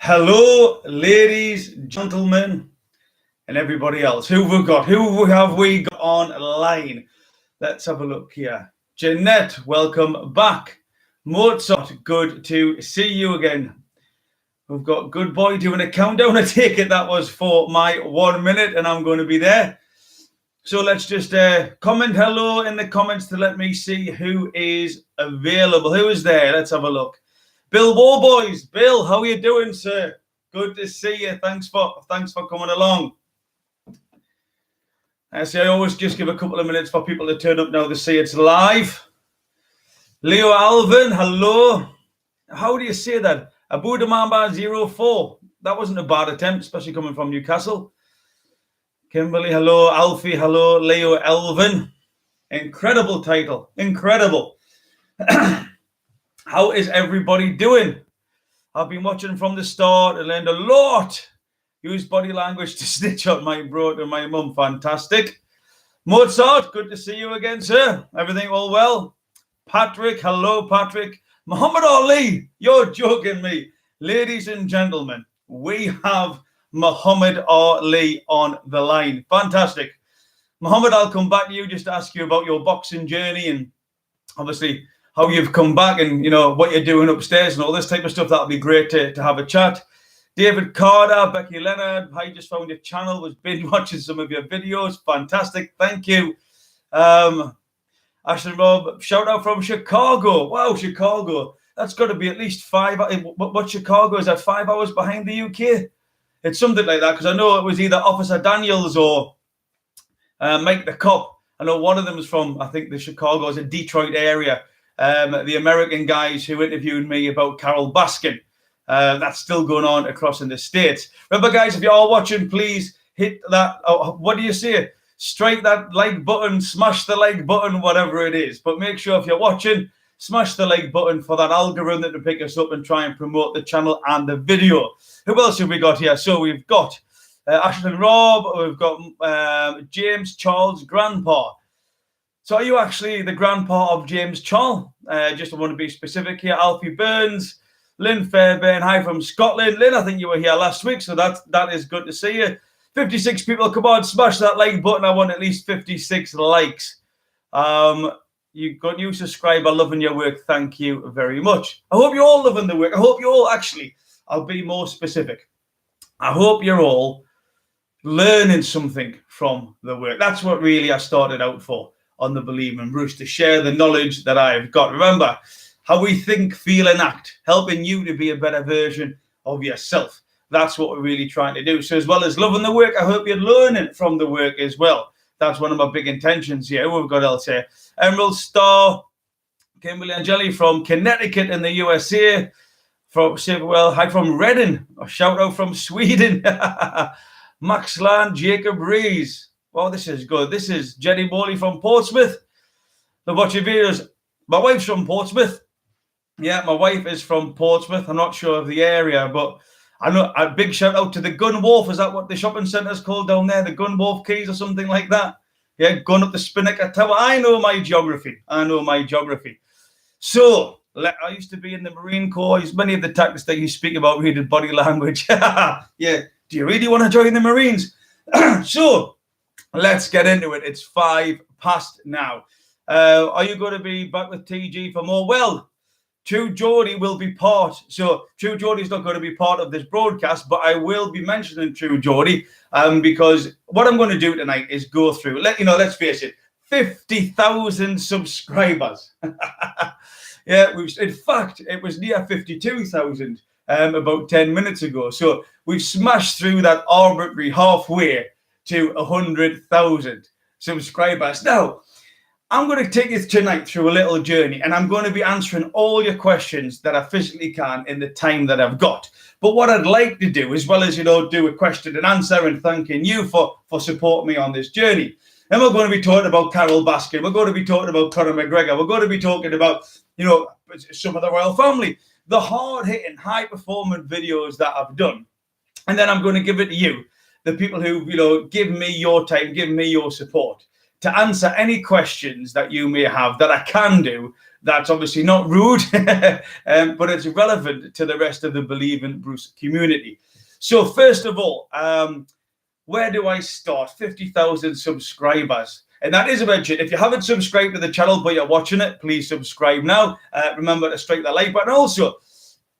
Hello, ladies, gentlemen, and everybody else. Who have we got online? Let's have a look here. Jeanette, welcome back. Mozart, good to see you again. We've got Good Boy doing a countdown. I take it that was for my 1 minute, and I'm going to be there. So let's just comment hello in the comments to let me see who is available. Who is there? Let's have a look. Bill Warboys. Bill, how are you doing, sir? Good to see you. Thanks for coming along. I always just give a couple of minutes for people to turn up now to see it's live. Leo Alvin, hello. How do you say that? Abu Damamba 04. That wasn't a bad attempt, especially coming from Newcastle. Kimberly, hello. Alfie, hello. Leo Elvin. Incredible title. Incredible. How is everybody doing? I've been watching from the start and learned a lot. Use body language to snitch on my bro and my mum. Fantastic. Mozart, good to see you again, sir. Everything all well? Patrick, hello, Patrick. Muhammad Ali, you're joking me. Ladies and gentlemen, we have Muhammad Ali on the line. Fantastic. Muhammad, I'll come back to you just to ask you about your boxing journey and obviously how you've come back and, what you're doing upstairs and all this type of stuff. That'll be great to have a chat. David Carter, Becky Leonard, I just found your channel, was binge watching some of your videos. Fantastic. Thank you. Ashton Rob, shout out from Chicago. Wow, Chicago. That's got to be at least 5. What Chicago is that? 5 hours behind the UK? It's something like that because I know it was either Officer Daniels or Mike the Cop. I know one of them is from, I think, the Chicago, a Detroit area. The American guys who interviewed me about Carole Baskin. That's still going on across in the States. Remember, guys, if you're all watching, please hit that. What do you say? Strike that like button, smash the like button, whatever it is. But make sure if you're watching, smash the like button for that algorithm to pick us up and try and promote the channel and the video. Who else have we got here? So we've got Ashton Rob. We've got James Charles' grandpa. So are you actually the grandpa of James Charles? Just I want to be specific here. Alfie Burns, Lynn Fairbairn, hi from Scotland. Lynn, I think you were here last week, so that is good to see you. 56 people, come on, smash that like button. I want at least 56 likes. You got new subscriber, loving your work. Thank you very much. I hope you're all loving the work. I hope you all I'll be more specific. I hope you're all learning something from the work. That's what really I started out for on the Believe in Bruce, to share the knowledge that I've got. Remember, how we think, feel, and act, helping you to be a better version of yourself. That's what we're really trying to do. So as well as loving the work, I hope you're learning from the work as well. That's one of my big intentions here. Who we've got else here? Emerald Star, Kimberly Angeli from Connecticut in the USA. Hi from Reading. A shout out from Sweden. Max Land, Jacob Rees. Oh, this is good. This is Jenny Morley from Portsmouth. The watching videos. My wife's from Portsmouth. Yeah, my wife is from Portsmouth. I'm not sure of the area, but I know a big shout out to the Gun Wharf. Is that what the shopping centre is called down there? The Gun Wharf Quays or something like that? Yeah, going up the Spinnaker Tower. I know my geography. So, I used to be in the Marine Corps. Many of the tactics that you speak about reading body language. Yeah. Do you really want to join the Marines? So, let's get into it. It's 5 past now. Are you going to be back with TG for more? Well, True Geordie will be part. So True Geordie's not going to be part of this broadcast, but I will be mentioning True Geordie because what I'm going to do tonight is go through. Let's face it, 50,000 subscribers. Yeah, in fact, it was near 52,000 about 10 minutes ago. So we've smashed through that arbitrary halfway to 100,000 subscribers. Now, I'm going to take you tonight through a little journey, and I'm going to be answering all your questions that I physically can in the time that I've got. But what I'd like to do, as well as, do a question and answer and thanking you for supporting me on this journey. And we're going to be talking about Carole Baskin. We're going to be talking about Conor McGregor. We're going to be talking about, some of the royal family, the hard-hitting, high-performing videos that I've done. And then I'm going to give it to you, the people who, give me your time, give me your support, to answer any questions that you may have that I can do. That's obviously not rude, but it's relevant to the rest of the Believe in Bruce community. So first of all, where do I start? 50,000 subscribers. And that is a mention. If you haven't subscribed to the channel, but you're watching it, please subscribe now. Remember to strike the like button. Also,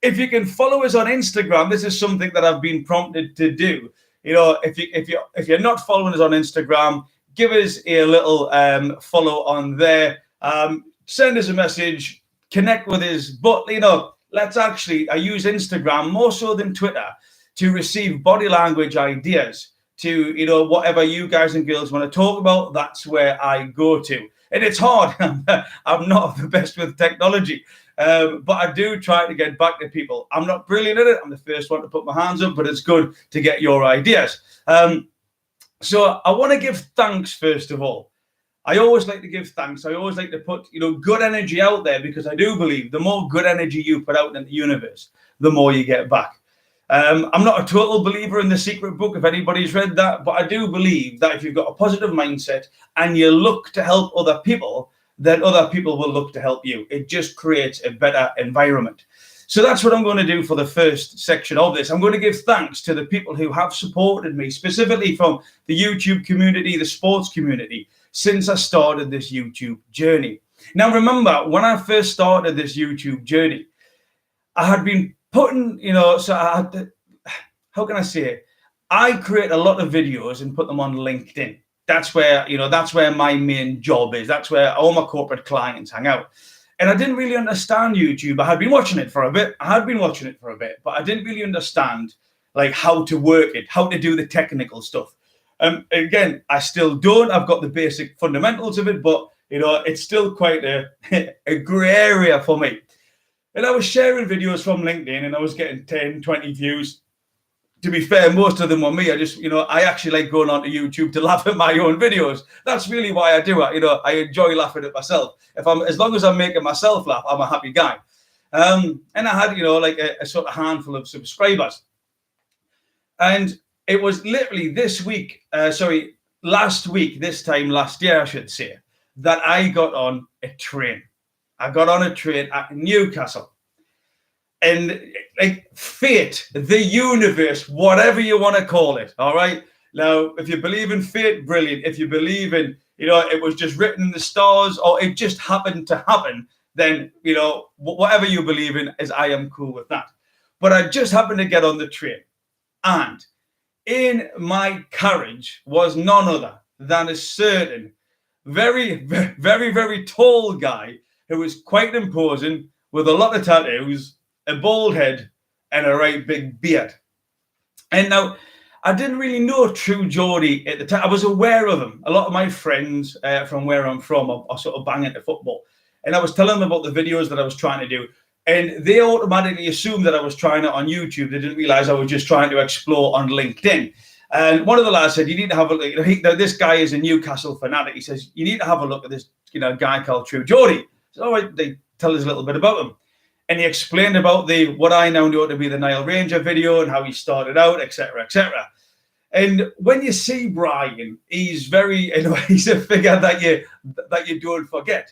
if you can follow us on Instagram, this is something that I've been prompted to do. You know, if you're not following us on Instagram, give us a little follow on there. Send us a message, connect with us. But, you know, I use Instagram more so than Twitter to receive body language ideas to, you know, whatever you guys and girls want to talk about. That's where I go to. And it's hard. I'm not the best with technology, but I do try to get back to people. I'm not brilliant at it. I'm the first one to put my hands up, but it's good to get your ideas. So I want to give thanks, first of all. I always like to give thanks. I always like to put, you know, good energy out there, because I do believe the more good energy you put out in the universe, the more you get back. I'm not a total believer in The Secret Book, if anybody's read that, but I do believe that if you've got a positive mindset and you look to help other people, then other people will look to help you. It just creates a better environment. So that's what I'm going to do for the first section of this. I'm going to give thanks to the people who have supported me, specifically from the YouTube community, the sports community, since I started this YouTube journey. Now, remember, when I first started this YouTube journey, I had been putting, you know, so I had to, how can I say it? I create a lot of videos and put them on LinkedIn. That's where, you know, that's where my main job is. That's where all my corporate clients hang out. And I didn't really understand YouTube. I had been watching it for a bit. But I didn't really understand like how to work it, how to do the technical stuff. Again, I still don't. I've got the basic fundamentals of it, but, you know, it's still quite a gray area for me. And I was sharing videos from LinkedIn and I was getting 10, 20 views. To be fair, most of them were me. I actually like going onto YouTube to laugh at my own videos. That's really why I do it. You know, I enjoy laughing at myself. As long as I'm making myself laugh, I'm a happy guy. And I had, you know, like a sort of handful of subscribers. And it was literally last week, this time last year, I should say, that I got on a train. I got on a train at Newcastle. And like fate, the universe, whatever you want to call it, all right? Now, if you believe in fate, brilliant. If you believe in, you know, it was just written in the stars or it just happened to happen, then, you know, whatever you believe in, I am cool with that. But I just happened to get on the train. And in my carriage was none other than a certain very, very, very tall guy who was quite imposing, with a lot of tattoos, a bald head, and a right big beard. And now, I didn't really know True Geordie at the time. I was aware of him. A lot of my friends from where I'm from are sort of bang into football. And I was telling them about the videos that I was trying to do. And they automatically assumed that I was trying it on YouTube. They didn't realize I was just trying to explore on LinkedIn. And one of the lads said, you need to have a look. This guy is a Newcastle fanatic. He says, you need to have a look at this, you know, guy called True Geordie. So, all right, they tell us a little bit about him. And he explained about what I now know to be the Nile Ranger video and how he started out, etc., etc. And when you see Brian, he's he's a figure that you don't forget.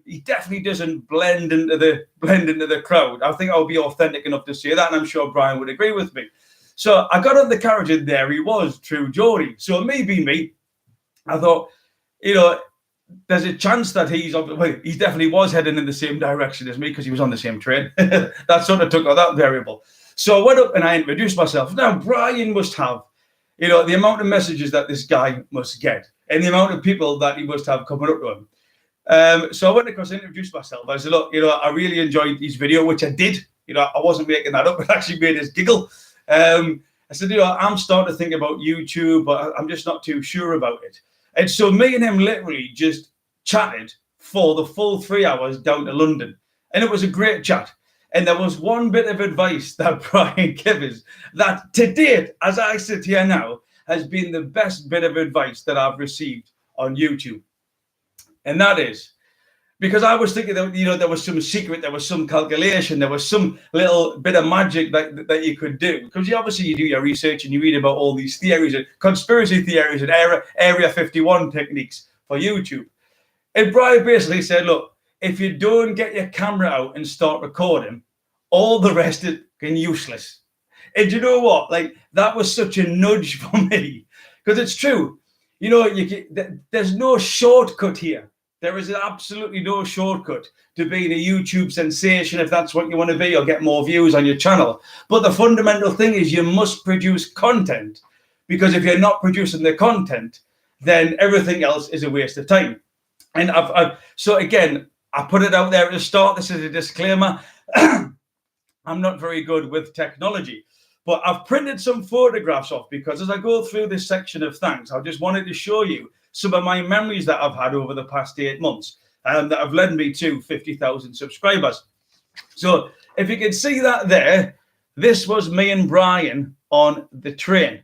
He definitely doesn't blend into the crowd. I think I'll be authentic enough to say that, and I'm sure Brian would agree with me. So I got on the carriage and there he was, True Geordie. So me being me, I thought, you know, there's a chance that he definitely was heading in the same direction as me because he was on the same train. That sort of took out that variable. So I went up and I introduced myself. Now, Brian must have, you know, the amount of messages that this guy must get and the amount of people that he must have coming up to him. So I went across and introduced myself. I said, look, you know, I really enjoyed his video, which I did. You know, I wasn't making that up. It actually made us giggle. I said, you know, I'm starting to think about YouTube, but I'm just not too sure about it. And so me and him literally just chatted for the full 3 hours down to London. And it was a great chat. And there was one bit of advice that Brian gave us that to date, as I sit here now, has been the best bit of advice that I've received on YouTube. And that is, because I was thinking that, you know, there was some secret, there was some calculation, there was some little bit of magic that you could do. Because you do your research and you read about all these theories and conspiracy theories and Area 51 techniques. for YouTube. And Brian basically said, look, if you don't get your camera out and start recording, all the rest is useless. And you know what? Like, that was such a nudge for me, because it's true. You know, there's no shortcut here. There is absolutely no shortcut to being a YouTube sensation, if that's what you want to be, or get more views on your channel. But the fundamental thing is you must produce content, because if you're not producing the content, then everything else is a waste of time. And so again, I put it out there at the start. This is a disclaimer. I'm not very good with technology, but I've printed some photographs off, because as I go through this section of thanks, I just wanted to show you some of my memories that I've had over the past 8 months that have led me to 50,000 subscribers. So if you can see that there, this was me and Brian on the train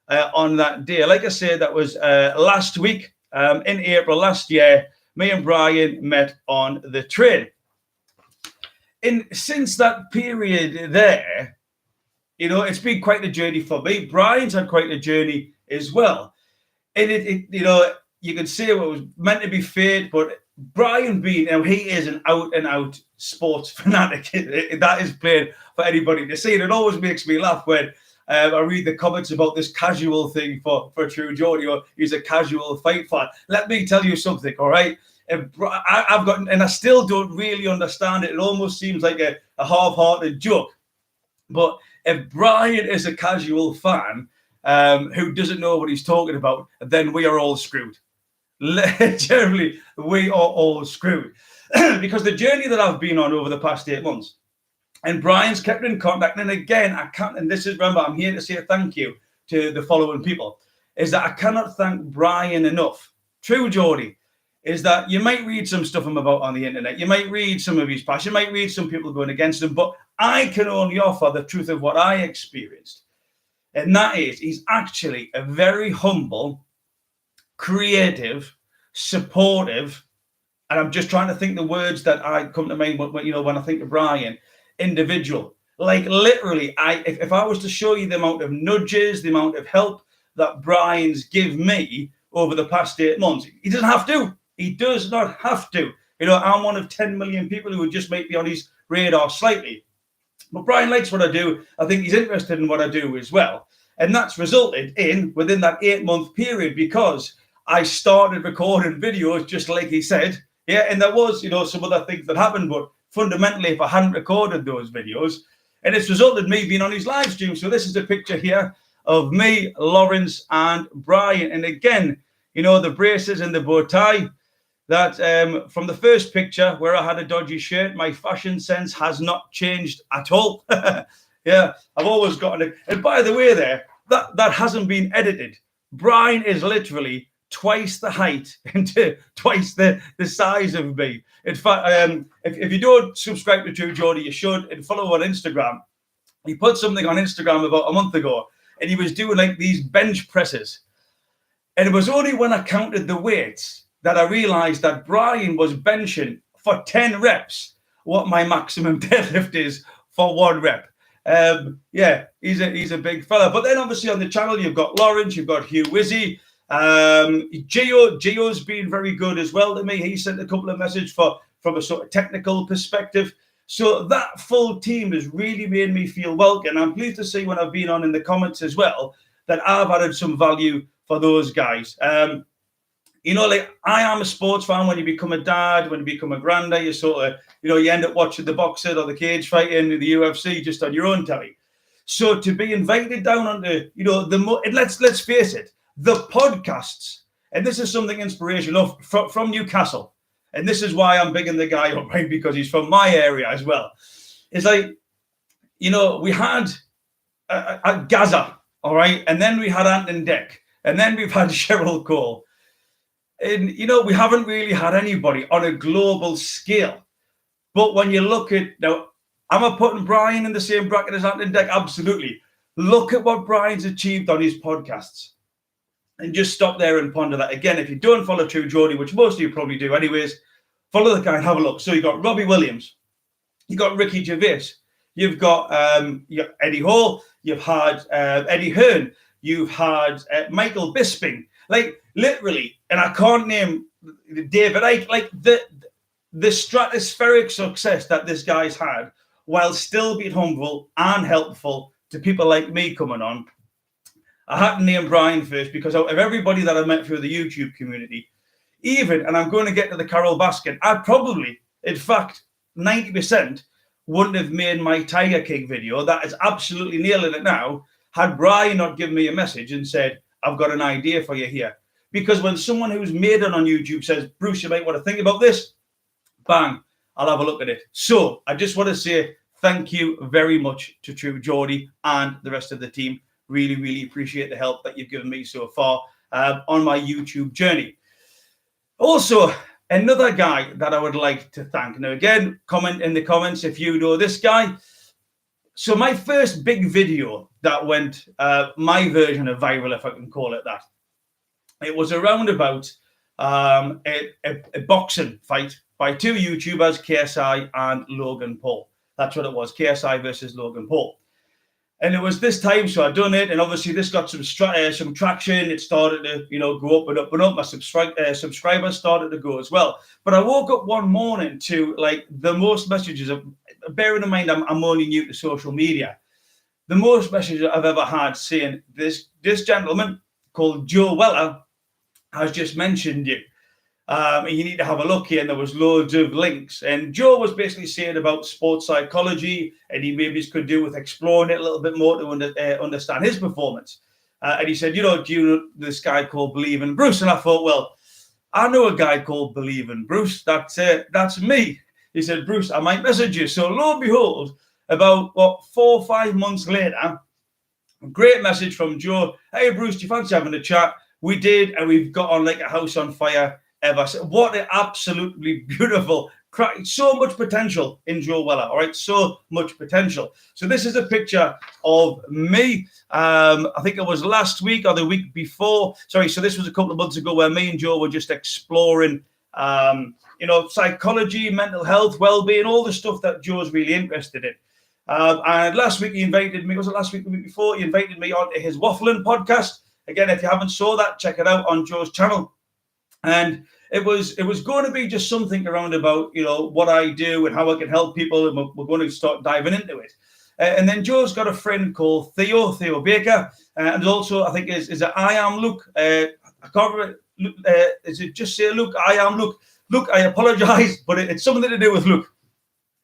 on that day. Like I said, that was last week in April last year. Me and Brian met on the train. And since that period there, you know, it's been quite a journey for me. Brian's had quite a journey as well. And it you know, you can say it was meant to be fate, but Brian being, you know, he is an out and out sports fanatic. That is plain for anybody to see. And it always makes me laugh when I read the comments about this casual thing for True Geordie, or he's a casual fight fan. Let me tell you something, all right? I've got, and I still don't really understand it. It almost seems like a half-hearted joke. But if Brian is a casual fan who doesn't know what he's talking about, then we are all screwed. Generally, we are all screwed. Because the journey that I've been on over the past 8 months, and Brian's kept in contact, and again, I can't, and this is, remember, I'm here to say thank you to the following people, is that I cannot thank Brian enough. True Geordie, is that you might read some stuff I'm about on the internet, you might read some of his past, you might read some people going against him, but I can only offer the truth of what I experienced. And that is, he's actually a very humble, creative, supportive, and I'm just trying to think the words that I come to mind when, you know, when I think of Brian, individual. Like, literally, if I was to show you the amount of nudges, the amount of help that Brian's give me over the past 8 months, he doesn't have to. He does not have to. You know, I'm one of 10 million people who would just make me on his radar slightly. But Brian likes what I do. I think he's interested in what I do as well. And that's resulted in, within that 8-month period, because I started recording videos just like he said. Yeah, and there was, you know, some other things that happened, but fundamentally, if I hadn't recorded those videos, and it's resulted in me being on his live stream. So this is a picture here of me, Lawrence, and Brian. And again, you know, the braces and the bow tie, that from the first picture where I had a dodgy shirt, my fashion sense has not changed at all. Yeah, I've always gotten it. And by the way, there, that hasn't been edited. Brian is literally twice the height and twice the size of me. In fact, if you don't subscribe to True Geordie, you should, and follow on Instagram. He put something on Instagram about a month ago, and he was doing like these bench presses. And it was only when I counted the weights that I realized that Brian was benching for 10 reps what my maximum deadlift is for 1 rep. Yeah, he's a big fella. But then obviously on the channel, you've got Lawrence, you've got Hugh Wizzy, Gio's been very good as well to me. He sent a couple of messages from a sort of technical perspective. So that full team has really made me feel welcome. I'm pleased to see when I've been on in the comments as well that I've added some value for those guys. You know, like, I am a sports fan. When you become a dad, when you become a granddad, you sort of, you know, you end up watching the boxing or the cage fighting, the UFC just on your own telly. So to be invited down onto, you know, and let's face it, the podcasts, and this is something inspirational from Newcastle, and this is why I'm bigging the guy up, right? Because he's from my area as well. It's like, you know, we had a Gaza, all right, and then we had Anton Deck, and then we've had Cheryl Cole. And, you know, we haven't really had anybody on a global scale. But when you look at, now, am I putting Brian in the same bracket as Anton Deck? Absolutely. Look at what Brian's achieved on his podcasts. And just stop there and ponder that. Again, if you don't follow True Geordie, which most of you probably do anyways, follow the guy and have a look. So you've got Robbie Williams. You've got Ricky Gervais. You've got Eddie Hall. You've had Eddie Hearn. You've had Michael Bisping. Like, literally, and I can't name David Icke, like the stratospheric success that this guy's had while still being humble and helpful to people like me coming on. I had to name Brian first because out of everybody that I met through the YouTube community, even, and I'm going to get to the Carole Baskin, I probably, in fact, 90% wouldn't have made my Tiger King video. That is absolutely nailing it now, had Brian not given me a message and said, I've got an idea for you here. Because when someone who's made it on YouTube says, Bruce, you might want to think about this, bang, I'll have a look at it. So I just want to say thank you very much to True Geordie and the rest of the team. Really, really appreciate the help that you've given me so far on my YouTube journey. Also, another guy that I would like to thank. Now, again, comment in the comments if you know this guy. So my first big video that went, my version of viral, if I can call it that, it was around about a boxing fight by two YouTubers, KSI and Logan Paul. That's what it was, KSI versus Logan Paul. And it was this time, so I'd done it, and obviously this got some traction. It started to, go up and up and up. My subscribers started to go as well. But I woke up one morning to like the most messages of, bearing in mind I'm only new to social media, the most messages I've ever had saying this gentleman called Joe Weller has just mentioned you. You need to have a look here, and there was loads of links. And Joe was basically saying about sports psychology, and he maybe could do with exploring it a little bit more to understand his performance. And he said, do you know this guy called believingbruce? And I thought, well, I know a guy called believingbruce. That's me. He said, Bruce, I might message you. So lo and behold, about 4 or 5 months later, a great message from Joe. Hey, Bruce, do you fancy having a chat? We did, and we've got on like a house on fire ever. What an absolutely beautiful crack. So much potential in Joe Weller. All right. So much potential. So this is a picture of me. I think it was last week or the week before. Sorry. So this was a couple of months ago where me and Joe were just exploring, psychology, mental health, well-being, all the stuff that Joe's really interested in. And last week he invited me, was it last week, the week before? He invited me onto his Waffling podcast. Again, if you haven't saw that, check it out on Joe's channel. And it was going to be just something around about, what I do and how I can help people. And we're going to start diving into it. And then Joe's got a friend called Theo Baker. And also, I think, is it I Am Luke? I can't remember. Is it just say Luke? I Am Luke. Luke, I apologize, but it's something to do with Luke.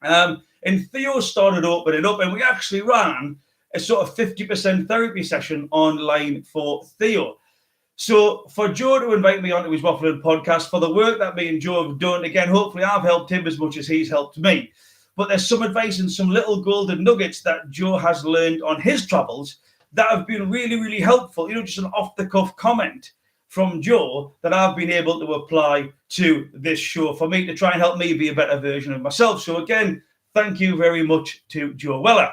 And Theo started opening up, and we actually ran a sort of 50% therapy session online for Theo. So for Joe to invite me onto his Waffling podcast, for the work that me and Joe have done, again, hopefully I've helped him as much as he's helped me. But there's some advice and some little golden nuggets that Joe has learned on his travels that have been really, really helpful. Just an off-the-cuff comment from Joe that I've been able to apply to this show for me to try and help me be a better version of myself. So again, thank you very much to Joe Weller.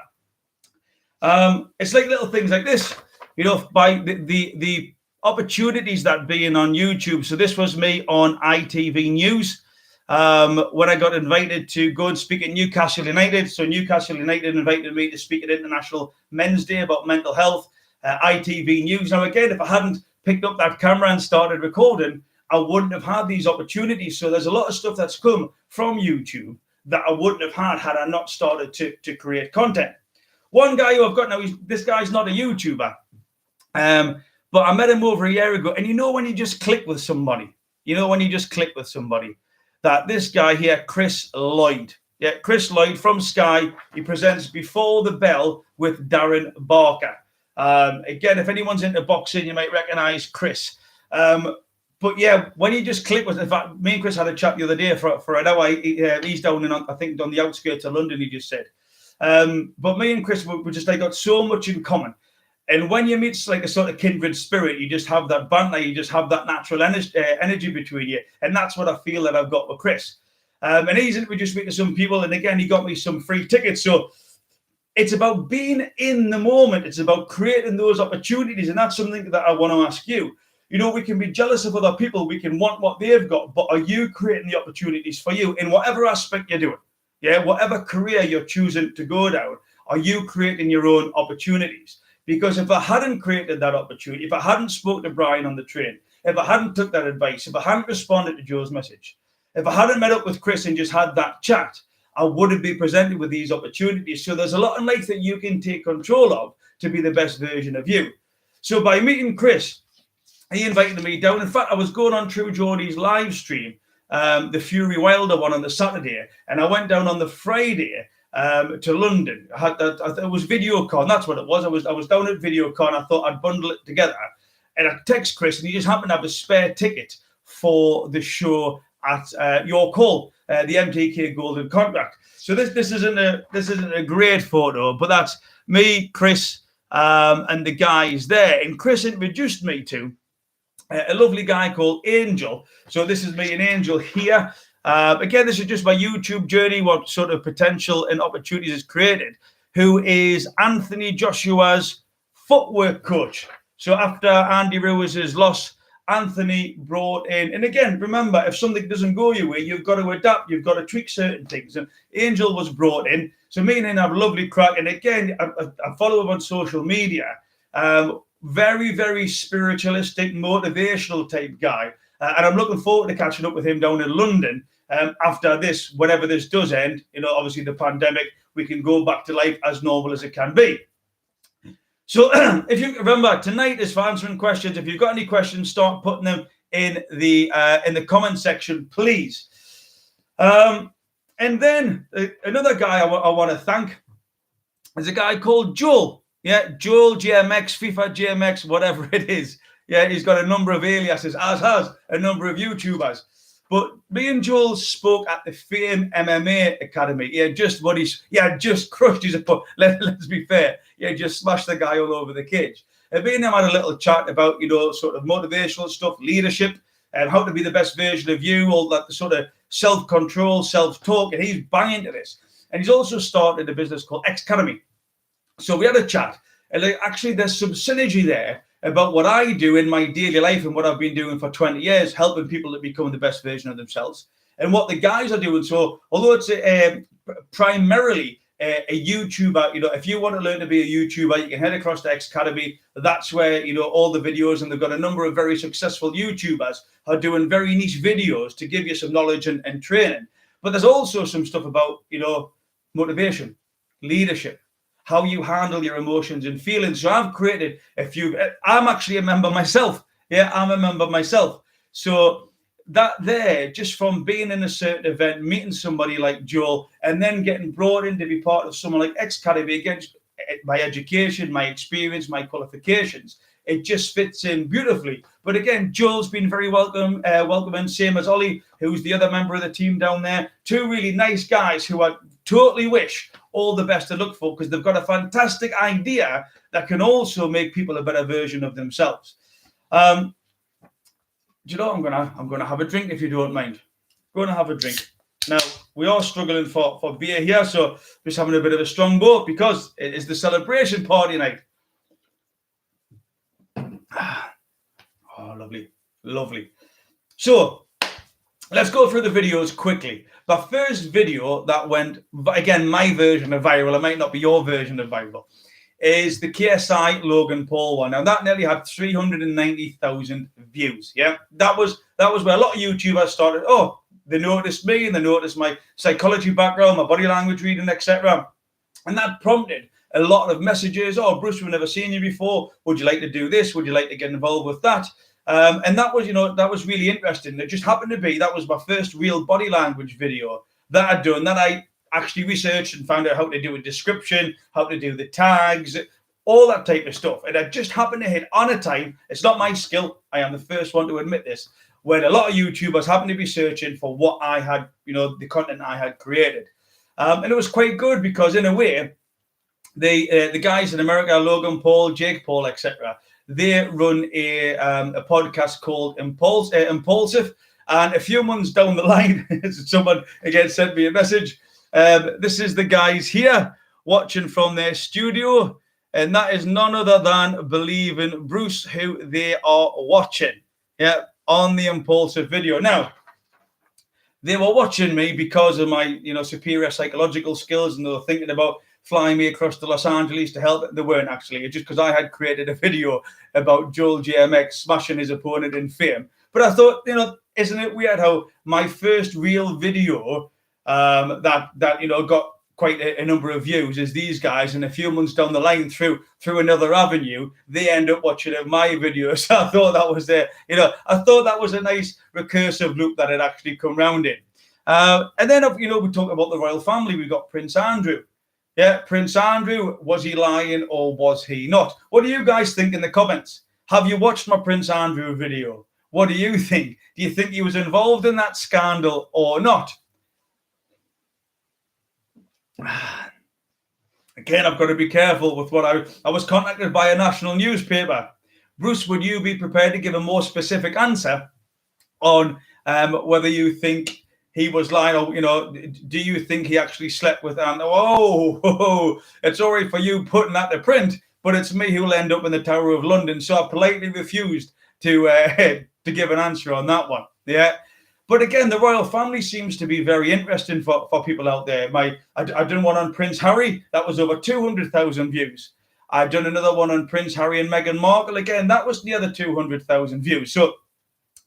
It's like little things like this, by the opportunities that being on YouTube. So this was me on ITV News when I got invited to go and speak at Newcastle United. So Newcastle United invited me to speak at International Men's Day about mental health, ITV News. Now, again, if I hadn't picked up that camera and started recording, I wouldn't have had these opportunities. So there's a lot of stuff that's come from YouTube that I wouldn't have had I not started to create content. One guy who I've got now, this guy's not a YouTuber. But I met him over a year ago. And when you just click with somebody, that this guy here, Chris Lloyd. Yeah, Chris Lloyd from Sky. He presents Before the Bell with Darren Barker. Again, if anyone's into boxing, you might recognize Chris. But yeah, when you just click with, in fact, me and Chris had a chat the other day for an hour. He's down in, I think, on the outskirts of London, he just said. But me and Chris were just got so much in common. And when you meet like a sort of kindred spirit, you just have that banter, you just have that natural energy between you. And that's what I feel that I've got with Chris. And he's introduced me to some people. And again, he got me some free tickets. So it's about being in the moment. It's about creating those opportunities. And that's something that I want to ask you. We can be jealous of other people. We can want what they've got. But are you creating the opportunities for you in whatever aspect you're doing? Yeah, whatever career you're choosing to go down, are you creating your own opportunities? Because if I hadn't created that opportunity, if I hadn't spoke to Brian on the train, if I hadn't took that advice, if I hadn't responded to Joe's message, if I hadn't met up with Chris and just had that chat, I wouldn't be presented with these opportunities. So there's a lot in life that you can take control of to be the best version of you. So by meeting Chris, he invited me down. In fact, I was going on True Geordie's live stream, the Fury Wilder one on the Saturday, and I went down on the Friday to London. It was VideoCon. That's what it was. I was down at VideoCon. I thought I'd bundle it together, and I text Chris, and he just happened to have a spare ticket for the show at York Hall, the MTK Golden Contract. So this isn't a great photo, but that's me, Chris, and the guys there. And Chris introduced me to a lovely guy called Angel. So this is me and Angel here. Again, this is just my YouTube journey, what sort of potential and opportunities is created, who is Anthony Joshua's footwork coach. So after Andy Ruiz's loss, Anthony brought in, and again, remember, if something doesn't go your way, you've got to adapt, you've got to tweak certain things. And Angel was brought in. So me and him have a lovely crack. And again, I follow him on social media. Very, very spiritualistic, motivational type guy. And I'm looking forward to catching up with him down in London after this, whenever this does end. You know, obviously the pandemic, we can go back to life as normal as it can be. So if you remember, tonight is for answering questions. If you've got any questions, start putting them in the comment section, please. And then another guy I want to thank is a guy called Joel. Yeah, Joel GMX, FIFA GMX, whatever it is. Yeah, he's got a number of aliases, as has a number of YouTubers. But me and Joel spoke at the Fame MMA Academy. He had just crushed his opponent. Let's be fair. He had just smashed the guy all over the cage. And me and him had a little chat about, you know, sort of motivational stuff, leadership, and how to be the best version of you, all that sort of self-control, self-talk. And he's banging into this. And he's also started a business called Icke Academy. So we had a chat. And actually, there's some synergy there about what I do in my daily life and what I've been doing for 20 years, helping people to become the best version of themselves, and what the guys are doing. So although it's primarily a YouTuber, you know, if you want to learn to be a YouTuber, you can head across to Icke Academy. That's where, you know, all the videos, and they've got a number of very successful YouTubers are doing very niche videos to give you some knowledge and training. But there's also some stuff about, you know, motivation, leadership, how you handle your emotions and feelings. So I've created a few. I'm actually a member myself. Yeah, I'm a member myself. So that there, just from being in a certain event, meeting somebody like Joel, and then getting brought in to be part of someone like Icke Academy, again, my education, my experience, my qualifications, it just fits in beautifully. But again, Joel's been very welcoming, same as Ollie, who's the other member of the team down there. Two really nice guys who I totally wish all the best to look for, because they've got a fantastic idea that can also make people a better version of themselves. Do you know, I'm gonna have a drink if you don't mind. Going to have a drink. Now, we are struggling for beer here, so just having a bit of a strong boat because it is the celebration party night. Oh, lovely, lovely. So let's go through the videos quickly. The first video that went, again, my version of viral, it might not be your version of viral, is the KSI Logan Paul one. Now, that nearly had 390,000 views. Yeah, that was where a lot of YouTubers started. Oh, they noticed me and they noticed my psychology background, my body language reading, etc. And that prompted a lot of messages. Oh, Bruce, we've never seen you before. Would you like to do this? Would you like to get involved with that? And that was, you know, that was really interesting. It just happened to be that was my first real body language video that I'd done, that I actually researched and found out how to do a description, how to do the tags, all that type of stuff. And I just happened to hit on a time. It's not my skill. I am the first one to admit this. When a lot of YouTubers happened to be searching for what I had, you know, the content I had created. And it was quite good because in a way, the guys in America, Logan Paul, Jake Paul, etc., they run a podcast called Impulsive. And a few months down the line, someone again sent me a message. This is the guys here watching from their studio. And that is none other than Believing Bruce, who they are watching. Yeah, on the Impulsive video. Now, they were watching me because of my, you know, superior psychological skills, and they were thinking about fly me across to Los Angeles to help. They weren't actually. It's just because I had created a video about Joel JMX smashing his opponent in Fame. But I thought, isn't it weird how my first real video that got quite a number of views is these guys, and a few months down the line through another avenue, they end up watching my videos. So I thought that was I thought that was a nice recursive loop that had actually come round in. And then we talk about the royal family. We got Prince Andrew. Yeah, Prince Andrew, was he lying or was he not? What do you guys think in the comments? Have you watched my Prince Andrew video? What do you think? Do you think he was involved in that scandal or not? Again, I've got to be careful with what I was contacted by a national newspaper. Bruce, would you be prepared to give a more specific answer on whether you think he was lying, or do you think he actually slept with Anne? Oh, it's all right for you putting that to print, but it's me who will end up in the Tower of London. So I politely refused to give an answer on that one. Yeah. But again, the royal family seems to be very interesting for people out there. I've done one on Prince Harry. That was over 200,000 views. I've done another one on Prince Harry and Meghan Markle. Again, that was near the 200,000 views. So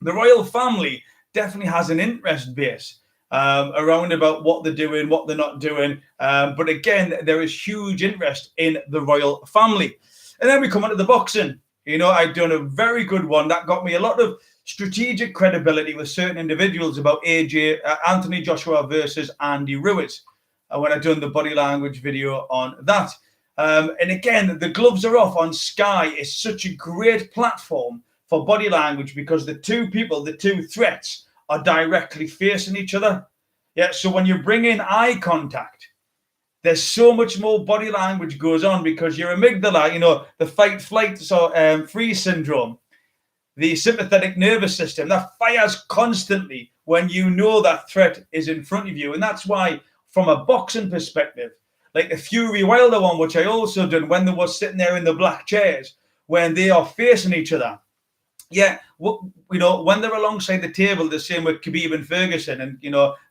the royal family definitely has an interest base around about what they're doing, what they're not doing. But again, there is huge interest in the royal family. And then we come on to the boxing. I've done a very good one that got me a lot of strategic credibility with certain individuals about Anthony Joshua versus Andy Ruiz when I've done the body language video on that. And again, the gloves are off on Sky is such a great platform for body language because the two threats are directly facing each other. Yeah, so when you bring in eye contact, there's so much more body language goes on because your amygdala, the fight, flight, freeze syndrome, the sympathetic nervous system, that fires constantly when that threat is in front of you. And that's why, from a boxing perspective, like the Fury Wilder one, which I also done when they were sitting there in the black chairs, when they are facing each other. Yeah, when they're alongside the table, the same with Khabib and Ferguson and,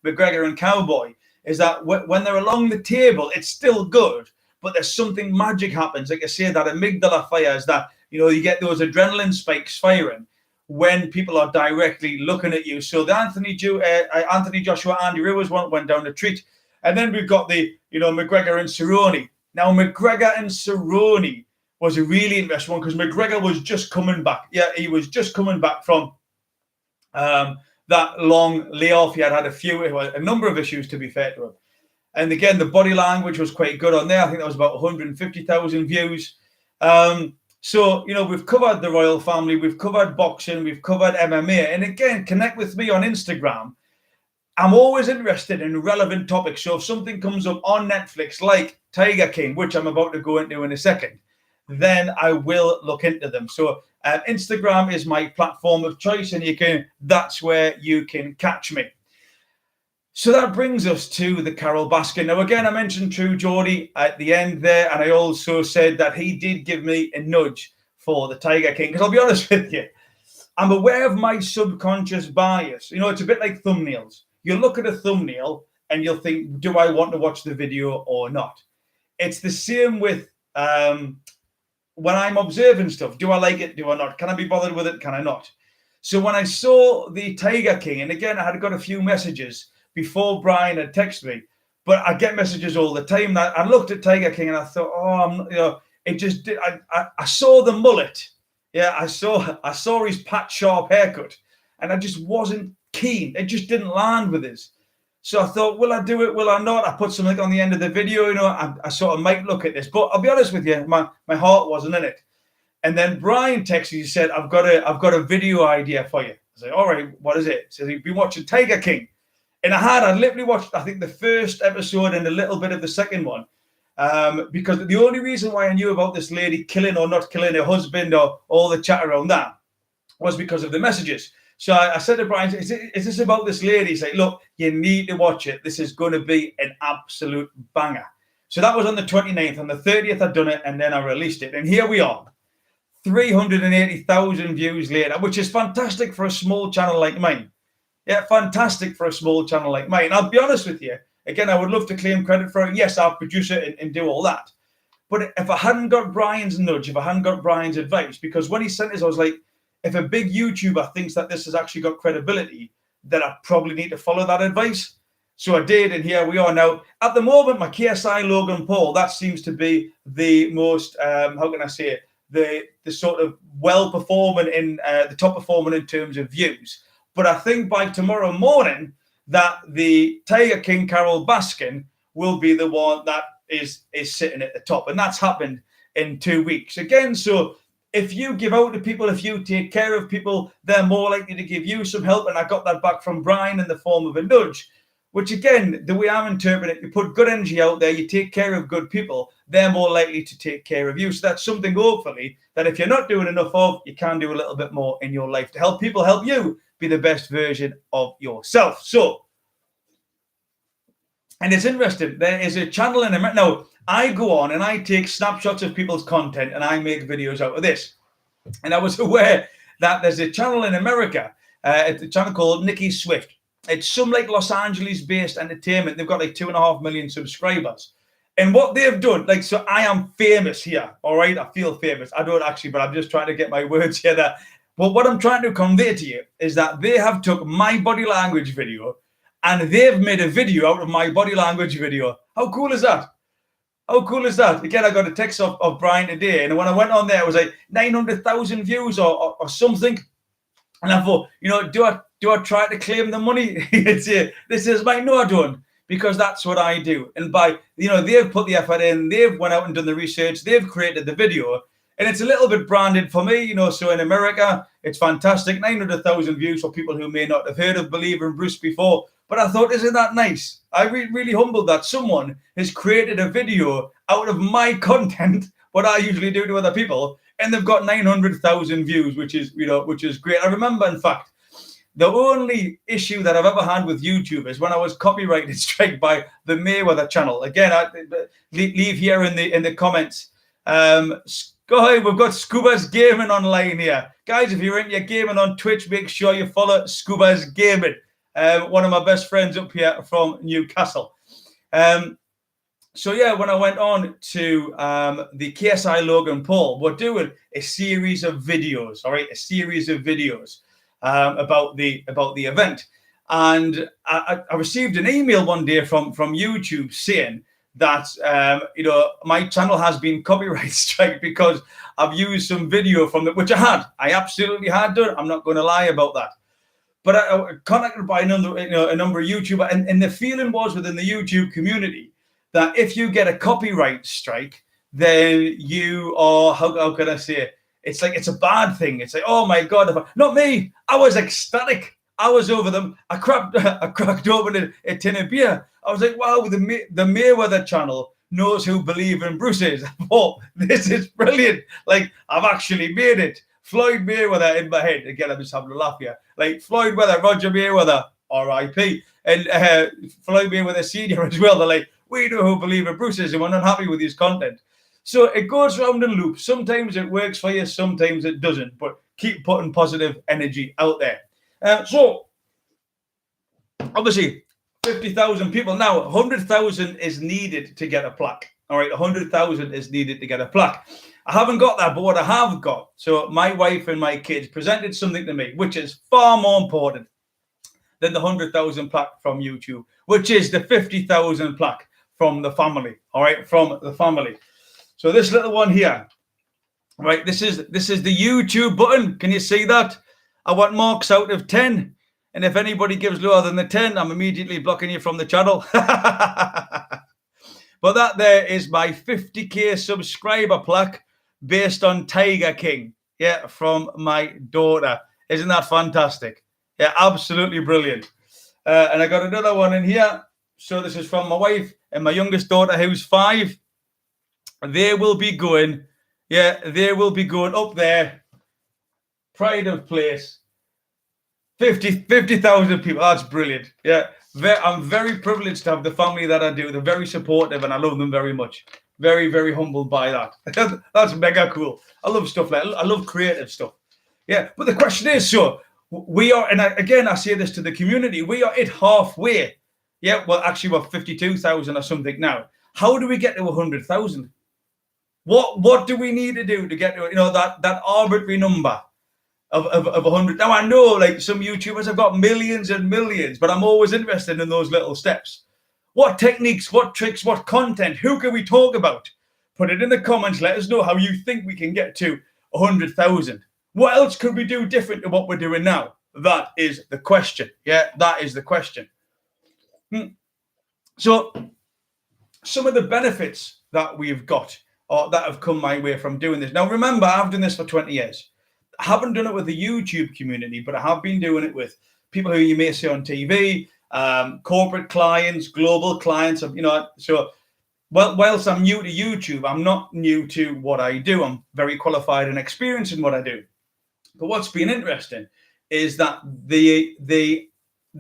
McGregor and Cowboy, is that when they're along the table, it's still good, but there's something magic happens. Like I say, that amygdala fires, that, you get those adrenaline spikes firing when people are directly looking at you. So the Anthony Joshua, Andy Ruiz one went down a treat. And then we've got the, McGregor and Cerrone. Now, McGregor and Cerrone was a really interesting one because McGregor was just coming back. Yeah, he was just coming back from that long layoff. He had a number of issues, to be fair to him. And again, the body language was quite good on there. I think that was about 150,000 views. So, we've covered the royal family, we've covered boxing, we've covered MMA. And again, connect with me on Instagram. I'm always interested in relevant topics. So if something comes up on Netflix, like Tiger King, which I'm about to go into in a second, then I will look into them. So Instagram is my platform of choice, and that's where you can catch me. So that brings us to the Carole Baskin. Now, again, I mentioned True Geordie at the end there, and I also said that he did give me a nudge for the Tiger King. Because I'll be honest with you, I'm aware of my subconscious bias. It's a bit like thumbnails. You look at a thumbnail and you'll think, do I want to watch the video or not? It's the same with when I'm observing stuff. Do I like it? Do I not? Can I be bothered with it? Can I not? So when I saw the Tiger King, and again, I had got a few messages before Brian had texted me, but I get messages all the time. I looked at Tiger King and I thought, it just did. I saw the mullet. Yeah, I saw his pat sharp haircut, and I just wasn't keen. It just didn't land with us. So I thought, will I do it? Will I not? I put something on the end of the video. I sort of might look at this, but I'll be honest with you, my heart wasn't in it. And then Brian texted me, he said, I've got a video idea for you. I said, all right, what is it? He said, he'd been watching Tiger King. And I literally watched, I think, the first episode and a little bit of the second one. Because the only reason why I knew about this lady killing or not killing her husband or all the chat around that was because of the messages. So I said to Brian, is this about this lady? He's like, look, you need to watch it. This is going to be an absolute banger. So that was on the 29th. On the 30th, I'd done it, and then I released it. And here we are, 380,000 views later, which is fantastic for a small channel like mine. Yeah, fantastic for a small channel like mine. I'll be honest with you, Again, I would love to claim credit for it. Yes, I'll produce it and do all that. But if I hadn't got Brian's nudge, if I hadn't got Brian's advice, because when he sent this, I was like, if a big YouTuber thinks that this has actually got credibility, then I probably need to follow that advice. So I did, and here we are now. At the moment, my KSI Logan Paul, that seems to be the most, how can I say it, the sort of well-performing in, the top performing in terms of views. But I think by tomorrow morning that the Tiger King Carole Baskin will be the one that is sitting at the top, and that's happened in 2 weeks again. So if you give out to people, if you take care of people, they're more likely to give you some help. And I got that back from Brian in the form of a nudge, which again, the way I'm interpreting it, you put good energy out there, you take care of good people, they're more likely to take care of you. So that's something, hopefully, that if you're not doing enough of, you can do a little bit more in your life to help people, help you be the best version of yourself. So, and it's interesting, there is a channel in America. Now, I go on and I take snapshots of people's content and I make videos out of this. And I was aware that there's a channel in America, it's a channel called Nikki Swift. It's some like Los Angeles-based entertainment. They've got like 2.5 million subscribers. And what they've done, like, so I am famous here, all right? I feel famous. I don't actually, but I'm just trying to get my words here. But what I'm trying to convey to you is that they have took my body language video and they've made a video out of my body language video. How cool is that? How cool is that? Again, I got a text of Brian today, and when I went on there, it was like 900,000 views or something. And I thought, you know, do I try to claim the money? This is my, no, I don't, because that's what I do. And by, you know, they've put the effort in, they've went out and done the research, they've created the video, and it's a little bit branded for me, you know. So in America, it's fantastic. 900,000 views for people who may not have heard of believingbruce before. But I thought, isn't that nice? I really humbled that someone has created a video out of my content, what I usually do to other people, and they've got 900,000 views, which is, you know, which is great. I remember, in fact, the only issue that I've ever had with YouTube is when I was copyrighted strike by the Mayweather channel. Again, I leave here in the comments. Go ahead, we've got Scuba's Gaming online here. Guys, if you're into gaming on Twitch, make sure you follow Scuba's Gaming. One of my best friends up here from Newcastle. So yeah, when I went on to the KSI Logan Paul, we're doing a series of videos, all right, a series of videos about the event. And I received an email one day from YouTube saying that you know, my channel has been copyright strike because I've used some video from it, which I absolutely had done. I'm not going to lie about that. But I contacted by a number of YouTubers, and the feeling was within the YouTube community that if you get a copyright strike, then you are, how can I say it? It's like, it's a bad thing. It's like, oh my God, not me. I was ecstatic. I was over them. I cracked open a tin of beer. I was like, wow, the Mayweather channel knows who believingbruce is. Oh, this is brilliant. Like, I've actually made it. Floyd Mayweather in my head. Again, I'm just having a laugh here. Like, Floyd Mayweather, Roger Mayweather, R.I.P. And Floyd Mayweather Sr. as well. They're like, we know who believingbruce is and we're not happy with his content. So it goes round and loop. Sometimes it works for you, sometimes it doesn't. But keep putting positive energy out there. So, obviously, 50,000 people. Now, 100,000 is needed to get a plaque. All right, 100,000 is needed to get a plaque. I haven't got that, but what I have got, so my wife and my kids presented something to me, which is far more important than the 100,000 plaque from YouTube, which is the 50,000 plaque from the family. All right, from the family. So this little one here, right? This is the YouTube button. Can you see that? I want marks out of 10, and if anybody gives lower than the 10, I'm immediately blocking you from the channel. But that there is my 50k subscriber plaque based on Tiger King, yeah, from my daughter. Isn't that fantastic? Yeah, absolutely brilliant. And I got another one in here. So this is from my wife and my youngest daughter, who's 5. They will be going, they will be going up there. Pride of place. 50,000 people. That's brilliant. Yeah, I'm very privileged to have the family that I do. They're very supportive and I love them very much. Very, very humbled by that. That's mega cool. I love stuff like, I love creative stuff. Yeah, but the question is, so we are, and I say this to the community, we are at halfway Yeah, well, actually, we're 52,000 or something now. How do we get to 100,000? What do we need to do to get to that arbitrary number of 100? Now I know like some YouTubers have got millions and millions, but I'm always interested in those little steps. What techniques, what tricks, what content? Who can we talk about? Put it in the comments. Let us know how you think we can get to 100,000. What else could we do different to what we're doing now? That is the question. Yeah, that is the question. So some of the benefits that we've got or that have come my way from doing this. Now, remember, I've done this for 20 years. I haven't done it with the YouTube community, but I have been doing it with people who you may see on TV, corporate clients, global clients. So whilst I'm new to YouTube, I'm not new to what I do. I'm very qualified and experienced in what I do. But what's been interesting is that the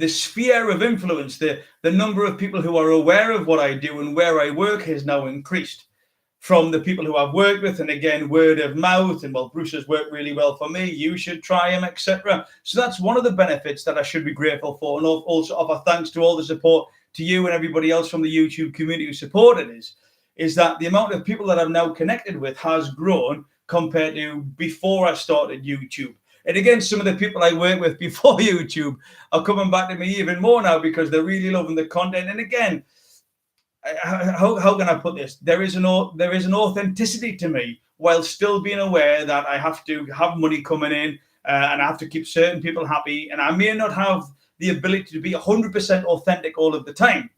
sphere of influence, the number of people who are aware of what I do and where I work has now increased from the people who I've worked with. And again, word of mouth, and well, Bruce has worked really well for me, you should try him, etc. So that's one of the benefits that I should be grateful for, and also offer thanks to all the support to you and everybody else from the YouTube community who supported us, is that the amount of people that I'm now connected with has grown compared to before I started YouTube. And again, some of the people I worked with before YouTube are coming back to me even more now because they're really loving the content. And again, how can I put this? There is an authenticity to me while still being aware that I have to have money coming in and I have to keep certain people happy. And I may not have the ability to be 100% authentic all of the time,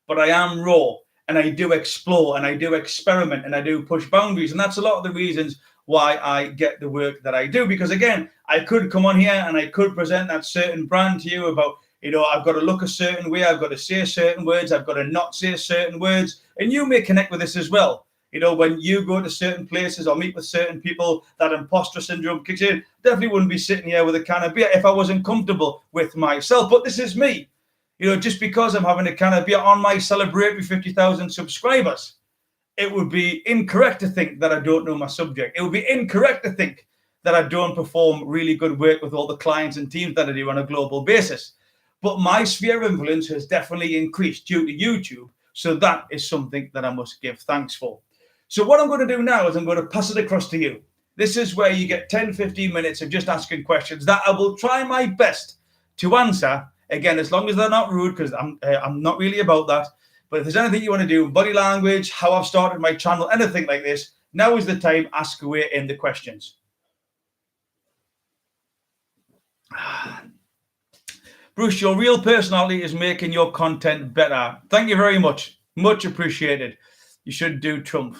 but I am raw and I do explore and I do experiment and I do push boundaries. And that's a lot of the reasons why I get the work that I do. Because again, I could come on here and I could present that certain brand to you about, I've got to look a certain way, I've got to say certain words, I've got to not say certain words. And you may connect with this as well. When you go to certain places or meet with certain people, that imposter syndrome kicks in. Definitely wouldn't be sitting here with a can of beer if I wasn't comfortable with myself. But this is me. Just because I'm having a can of beer on my celebratory 50,000 subscribers, it would be incorrect to think that I don't know my subject. It would be incorrect to think that I don't perform really good work with all the clients and teams that I do on a global basis. But my sphere of influence has definitely increased due to YouTube. So that is something that I must give thanks for. So what I'm going to do now is I'm going to pass it across to you. This is where you get 10, 15 minutes of just asking questions that I will try my best to answer. Again, as long as they're not rude, because I'm not really about that. But if there's anything you want to do, body language, how I've started my channel, anything like this, now is the time. Ask away in the questions. Bruce, your real personality is making your content better. Thank you very much. Much appreciated. You should do Trump.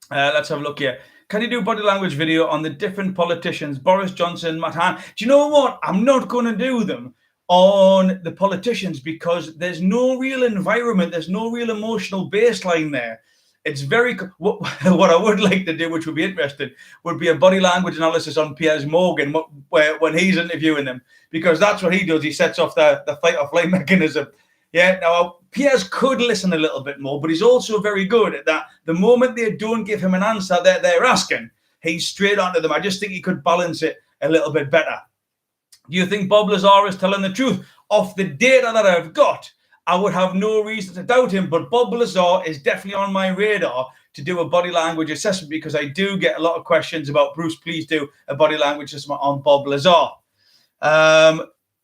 Let's have a look here. Can you do body language video on the different politicians, Boris Johnson, Matt Han? Do you know what? I'm not going to do them on the politicians because there's no real environment. There's no real emotional baseline there. It's very what I would like to do, which would be interesting, would be a body language analysis on Piers Morgan when he's interviewing them, because that's what he does. He sets off the fight or flight mechanism. Yeah. Now Piers could listen a little bit more, but he's also very good at that. The moment they don't give him an answer that they're asking, he's straight onto them. I just think he could balance it a little bit better. Do you think Bob Lazar is telling the truth? Off the data that I've got, I would have no reason to doubt him, but Bob Lazar is definitely on my radar to do a body language assessment, because I do get a lot of questions about, Bruce, please do a body language assessment on Bob Lazar.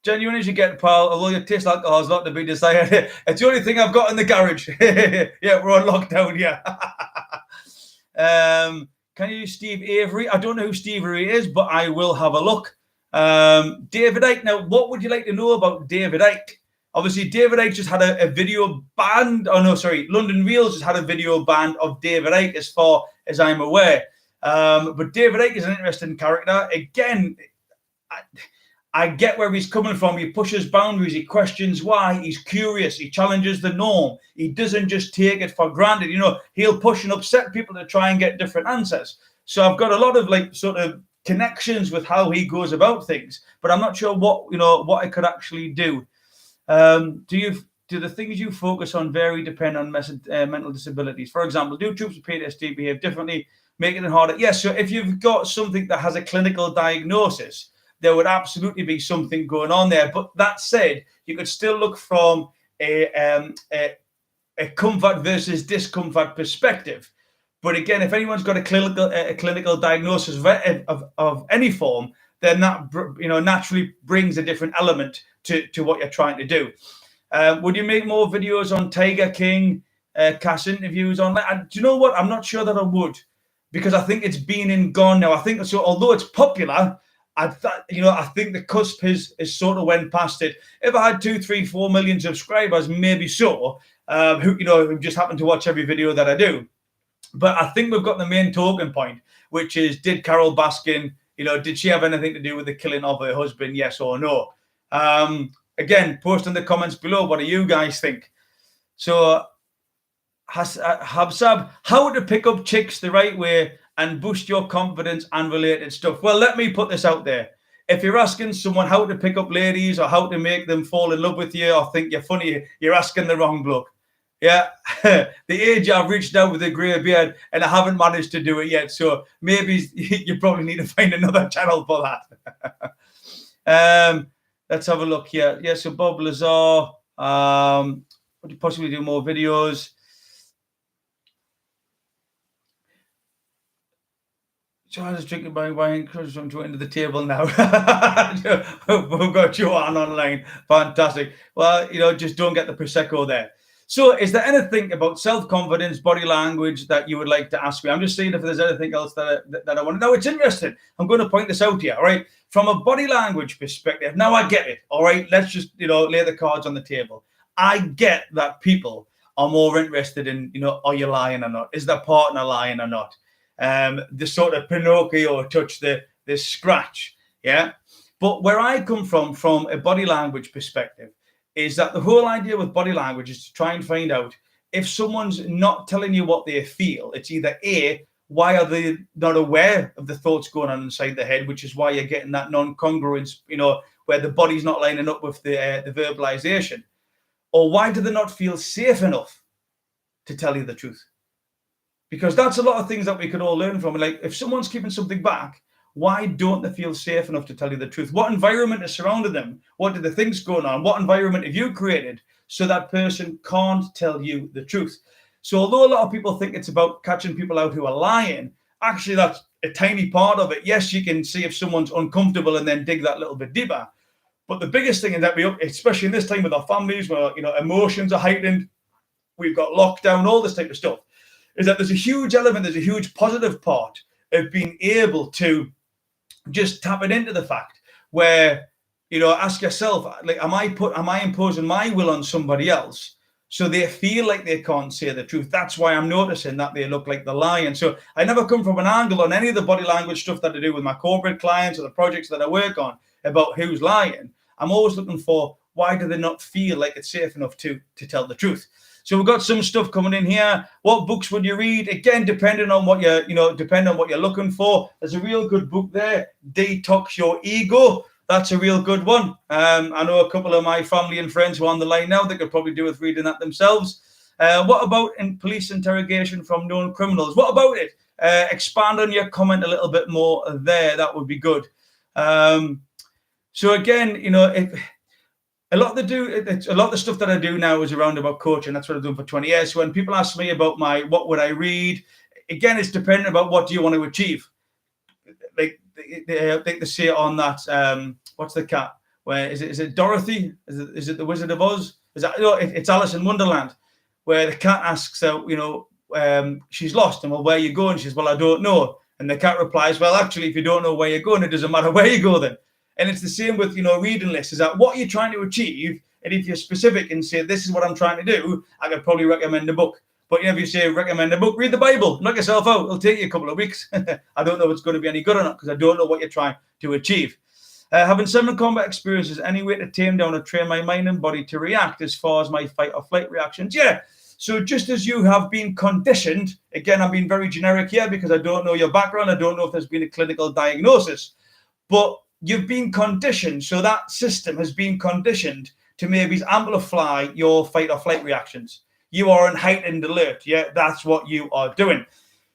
Genuine as you get, pal, although your taste alcohol is not to be desired. It's the only thing I've got in the garage. Yeah, we're on lockdown, yeah. Can you use Steve Avery? I don't know who Steve Avery is, but I will have a look. David Icke. Now, what would you like to know about David Icke? Obviously, David Icke just had a video banned. Oh, no, sorry. London Reels just had a video banned of David Icke, as far as I'm aware. But David Icke is an interesting character. Again, I get where he's coming from. He pushes boundaries. He questions why. He's curious. He challenges the norm. He doesn't just take it for granted. He'll push and upset people to try and get different answers. So I've got a lot of sort of connections with how he goes about things, but I'm not sure what I could actually do. Do the things you focus on vary depend on mental disabilities? For example, do troops with PTSD behave differently, making it harder? Yes. So if you've got something that has a clinical diagnosis, there would absolutely be something going on there. But that said, you could still look from a comfort versus discomfort perspective. But again, if anyone's got a clinical diagnosis of any form, then that naturally brings a different element to what you're trying to do. Would you make more videos on Tiger King, Cass interviews on that? Do you know what? I'm not sure that I would, because I think it's been and gone now. I think so. Although it's popular, I think the cusp is sort of went past it. If I had 2, 3, 4 million subscribers, maybe so, who just happen to watch every video that I do. But I think we've got the main talking point, which is, did Carole Baskin, did she have anything to do with the killing of her husband? Yes or no? Again, post in the comments below. What do you guys think? So, Habsab, how to pick up chicks the right way and boost your confidence and related stuff. Well, let me put this out there. If you're asking someone how to pick up ladies or how to make them fall in love with you or think you're funny, you're asking the wrong bloke. Yeah, the age I've reached now with a grey beard and I haven't managed to do it yet. So maybe you probably need to find another channel for that. Let's have a look here. Yeah, so Bob Lazar, would you possibly do more videos? Charles is drinking by wine. I'm joining to the table now. We've got Joanne online. Fantastic. Well, just don't get the Prosecco there. So is there anything about self-confidence, body language that you would like to ask me? I'm just seeing if there's anything else that I want to know. It's interesting. I'm going to point this out here, all right? From a body language perspective, now I get it, all right? Let's just, lay the cards on the table. I get that people are more interested in, are you lying or not? Is the partner lying or not? The sort of Pinocchio touch, the scratch, yeah? But where I come from a body language perspective, is that the whole idea with body language is to try and find out if someone's not telling you what they feel. It's either A, why are they not aware of the thoughts going on inside the head, which is why you're getting that non-congruence, where the body's not lining up with the verbalization, or why do they not feel safe enough to tell you the truth? Because that's a lot of things that we could all learn from. Like, if someone's keeping something back, why don't they feel safe enough to tell you the truth? What environment has surrounded them? What do they think's going on? What environment have you created so that person can't tell you the truth? So although a lot of people think it's about catching people out who are lying, actually that's a tiny part of it. Yes, you can see if someone's uncomfortable and then dig that little bit deeper. But the biggest thing is that especially in this time with our families, where emotions are heightened, we've got lockdown, all this type of stuff, is that there's a huge element, there's a huge positive part of being able to just tap it into the fact where, ask yourself, like, am I imposing my will on somebody else so they feel like they can't say the truth? That's why I'm noticing that they look like they're lying. So I never come from an angle on any of the body language stuff that I do with my corporate clients or the projects that I work on about who's lying. I'm always looking for, why do they not feel like it's safe enough to tell the truth? So we've got some stuff coming in here. What books would you read? Again, depending on what you're looking for. There's a real good book there, Detox Your Ego. That's a real good one. I know a couple of my family and friends who are on the line now. They could probably do with reading that themselves. What about in police interrogation from known criminals? What about it? Expand on your comment a little bit more there. That would be good. So again, a lot of the stuff that I do now is around about coaching. That's what I've done for 20 years. So when people ask me about what would I read, again, it's dependent about what do you want to achieve. Like they say on that, what's the cat? Where is it Dorothy? Is it the Wizard of Oz? It's Alice in Wonderland, where the cat asks she's lost, and where are you going? She says, well, I don't know. And the cat replies, well, actually, if you don't know where you're going, it doesn't matter where you go then. And it's the same with, reading lists. Is that what you're trying to achieve? And if you're specific and say, this is what I'm trying to do, I could probably recommend a book. But if you say recommend a book, read the Bible, knock yourself out. It'll take you a couple of weeks. I don't know if it's going to be any good or not, because I don't know what you're trying to achieve. Having 7 combat experiences, any way to tame down or train my mind and body to react as far as my fight or flight reactions? Yeah. So just as you have been conditioned, again, I'm being very generic here because I don't know your background. I don't know if there's been a clinical diagnosis, but you've been conditioned. So that system has been conditioned to maybe amplify your fight or flight reactions. You are in heightened alert. Yeah, that's what you are doing.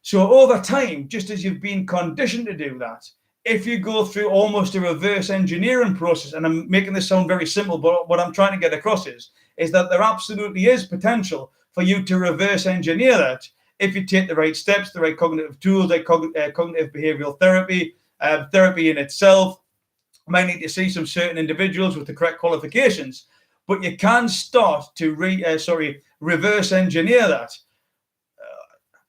So over time, just as you've been conditioned to do that, if you go through almost a reverse engineering process, and I'm making this sound very simple, but what I'm trying to get across is that there absolutely is potential for you to reverse engineer that if you take the right steps, the right cognitive tools, like cognitive behavioral therapy, therapy in itself. Might need to see some certain individuals with the correct qualifications, but you can start to reverse engineer that.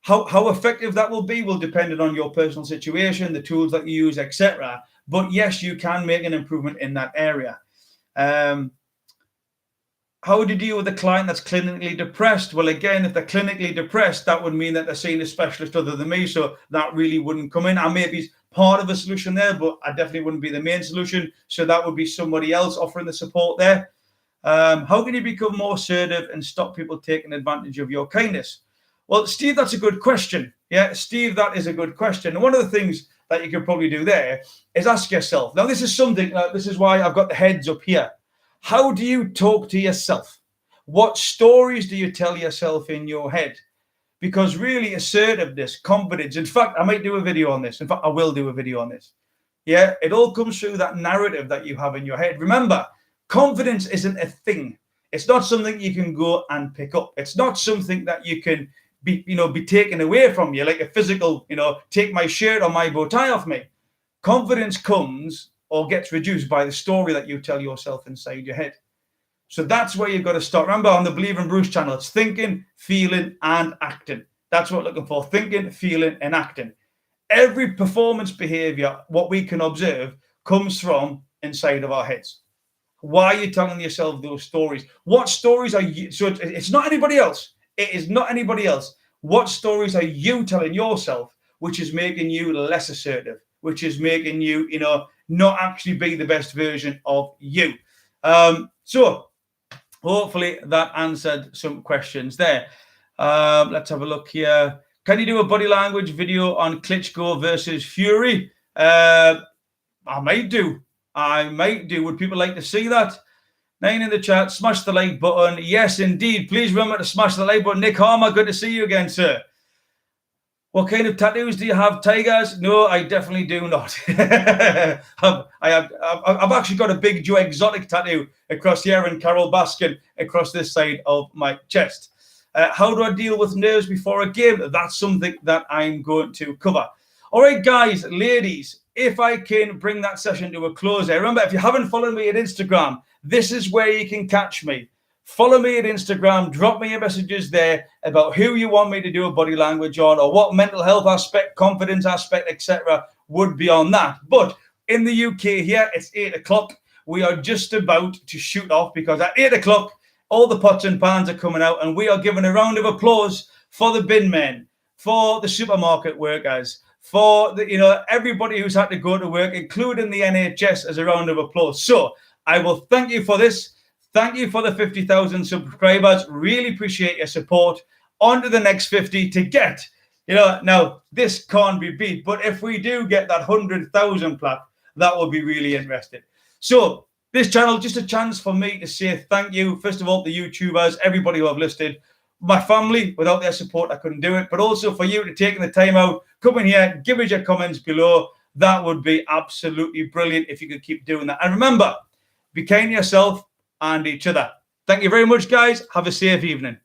How effective that will be will depend on your personal situation, the tools that you use, etc. But yes, you can make an improvement in that area. How would you deal with a client that's clinically depressed? Well, again, if they're clinically depressed, that would mean that they're seeing a specialist other than me, so that really wouldn't come in. I may be part of a solution there, but I definitely wouldn't be the main solution, so that would be somebody else offering the support there. How can you become more assertive and stop people taking advantage of your kindness? Well, Steve, that's a good question. Yeah, Steve, that is a good question. And one of the things that you could probably do there is ask yourself. Now, this is something, this is why I've got the heads up here. How do you talk to yourself? What stories do you tell yourself in your head? Because really, assertiveness, confidence, in fact, I might do a video on this. In fact, I will do a video on this. Yeah, it all comes through that narrative that you have in your head. Remember, confidence isn't a thing. It's not something you can go and pick up. It's not something that you can be taken away from you, like a physical, take my shirt or my bow tie off me. Confidence comes or gets reduced by the story that you tell yourself inside your head. So that's where you've got to start. Remember, on the Believe in Bruce channel, it's thinking, feeling, and acting. That's what we're looking for: thinking, feeling, and acting. Every performance behavior, what we can observe, comes from inside of our heads. Why are you telling yourself those stories? What stories are you? So it's not anybody else. It is not anybody else. What stories are you telling yourself, which is making you less assertive, which is making you, not actually be the best version of you? So hopefully that answered some questions there. Let's have a look here. Can you do a body language video on Klitschko versus Fury? I might do. Would people like to see that? 9 in the chat. Smash the like button. Yes, indeed. Please remember to smash the like button. Nick Harmer, good to see you again, sir. What kind of tattoos do you have, tigers? No, I definitely do not. I've actually got a big Joe Exotic tattoo across here and Carole Baskin across this side of my chest. How do I deal with nerves before a game? That's something that I'm going to cover. All right, guys, ladies, if I can bring that session to a close there. Remember, if you haven't followed me at Instagram, this is where you can catch me. Follow me at Instagram. Drop me your messages there about who you want me to do a body language on, or what mental health aspect, confidence aspect, etc. would be on that. But in the UK here, it's 8 o'clock. We are just about to shoot off because at 8 o'clock, all the pots and pans are coming out, and we are giving a round of applause for the bin men, for the supermarket workers, for the, everybody who's had to go to work, including the NHS, as a round of applause. So I will thank you for this. Thank you for the 50,000 subscribers. Really appreciate your support. On to the next 50 to get, now this can't be beat, but if we do get that 100,000 plaque, that will be really interesting. So this channel, just a chance for me to say thank you. First of all, the YouTubers, everybody who I've listed, my family. Without their support, I couldn't do it. But also for you to taking the time out, come in here, give us your comments below. That would be absolutely brilliant if you could keep doing that. And remember, be kind to yourself and each other. Thank you very much, guys. Have a safe evening.